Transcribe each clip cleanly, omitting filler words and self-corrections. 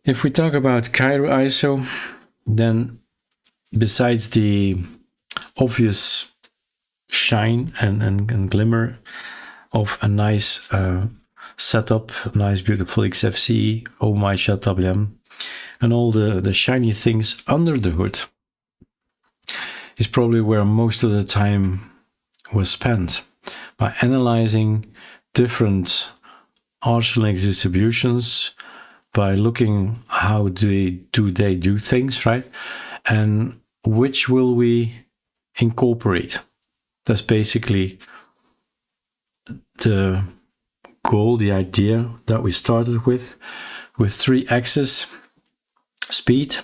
If we talk about Kiro ISO, then besides the obvious shine and glimmer of a nice setup, nice beautiful XFCE, oh my WM, and all the shiny things under the hood is probably where most of the time was spent, by analyzing different ArchLinux distributions, by looking how they do things, right? And which will we incorporate? That's basically the goal, the idea that we started with 3 axes: speed,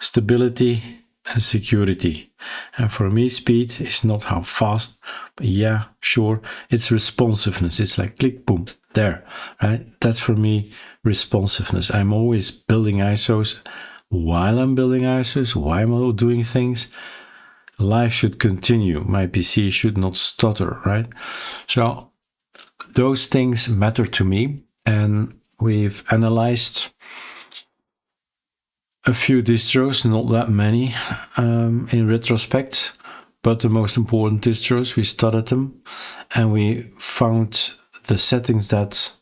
stability, and security. And for me, speed is not how fast, but yeah, sure, it's responsiveness. It's like click, boom, there, right? That's for me responsiveness. I'm always building ISOs. While I'm building ISOs, while I'm doing things, life should continue. My PC should not stutter, right? So those things matter to me, and we've analyzed a few distros, not that many in retrospect, but the most important distros, we studied them, and we found the settings that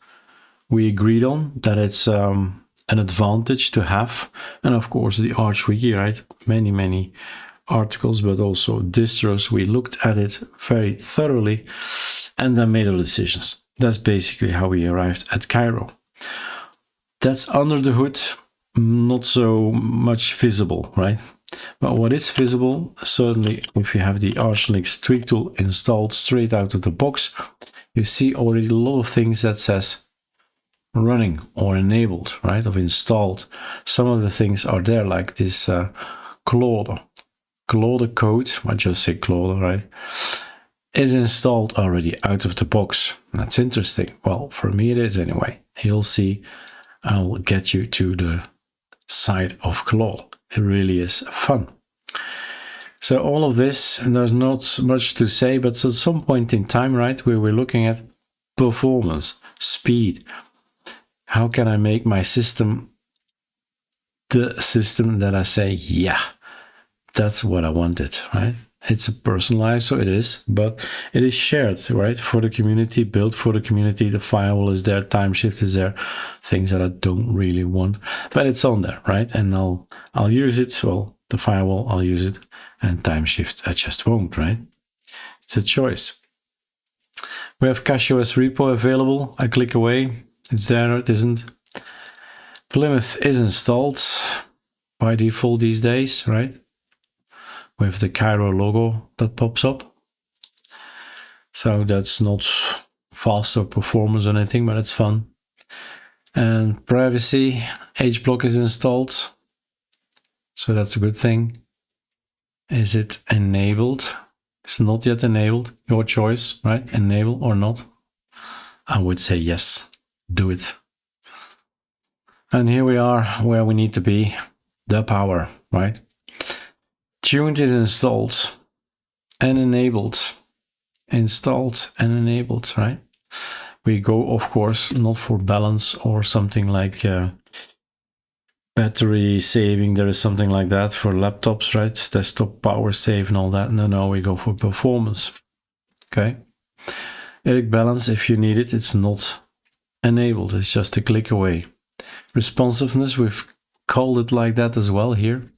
we agreed on, that it's an advantage to have. And of course the Arch Wiki, right? Many articles, but also distros. We looked at it very thoroughly and then made our decisions. That's basically how we arrived at Kiro. That's under the hood, not so much visible, right? But what is visible, certainly if you have the ArchLinux Tweak Tool installed straight out of the box, you see already a lot of things that says running or enabled, right? Of installed. Some of the things are there, like this Claude code, I just say Claude, right? Is installed already out of the box. That's interesting. Well, for me it is anyway. You'll see, I'll get you to the side of Claude. It really is fun. So all of this, and there's not much to say, but at some point in time, right, we were looking at performance, speed. How can I make my system the system that I say, yeah, that's what I wanted, right? It's a personalized, so it is, but it is shared, right? For the community, built for the community. The firewall is there, time shift is there, things that I don't really want, but it's on there, right? And I'll use it. Well, the firewall, I'll use it, and time shift, I just won't, right? It's a choice. We have CashOS repo available. I click away. It's there, it isn't. Plymouth is installed by default these days, right? With the Kiro logo that pops up. So that's not faster performance or anything, but it's fun. And privacy, HBlock is installed. So that's a good thing. Is it enabled? It's not yet enabled. Your choice, right? Enable or not. I would say yes, do it. And here we are where we need to be, the power, right? Tuned is installed and enabled. Installed and enabled, right? We go, of course, not for balance or something like battery saving. There is something like that for laptops, right? Desktop power save and all that. No, we go for performance. Okay. Erik balance, if you need it, it's not enabled. It's just a click away. Responsiveness, we've called it like that as well here.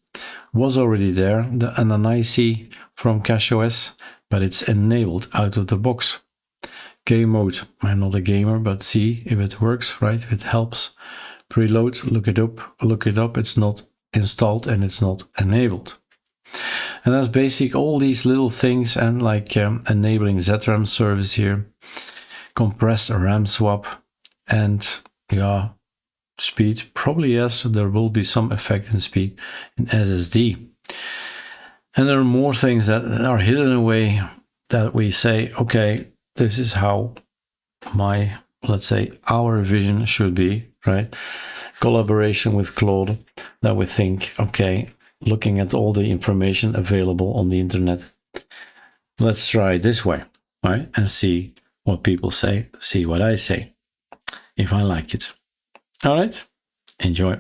Was already there, the ananicy from CashOS, but it's enabled out of the box. Game mode, I'm not a gamer, but see if it works, right? If it helps. Preload, look it up, it's not installed and it's not enabled. And that's basic, all these little things, and like enabling ZRAM service here, compressed RAM swap, and yeah, speed, probably yes, there will be some effect in speed in SSD. And there are more things that are hidden away that we say, okay, this is how my, let's say, our vision should be, right? Collaboration with Claude, that we think, okay, looking at all the information available on the internet, let's try it this way, right? And see what people say, see what I say, if I like it. All right, enjoy.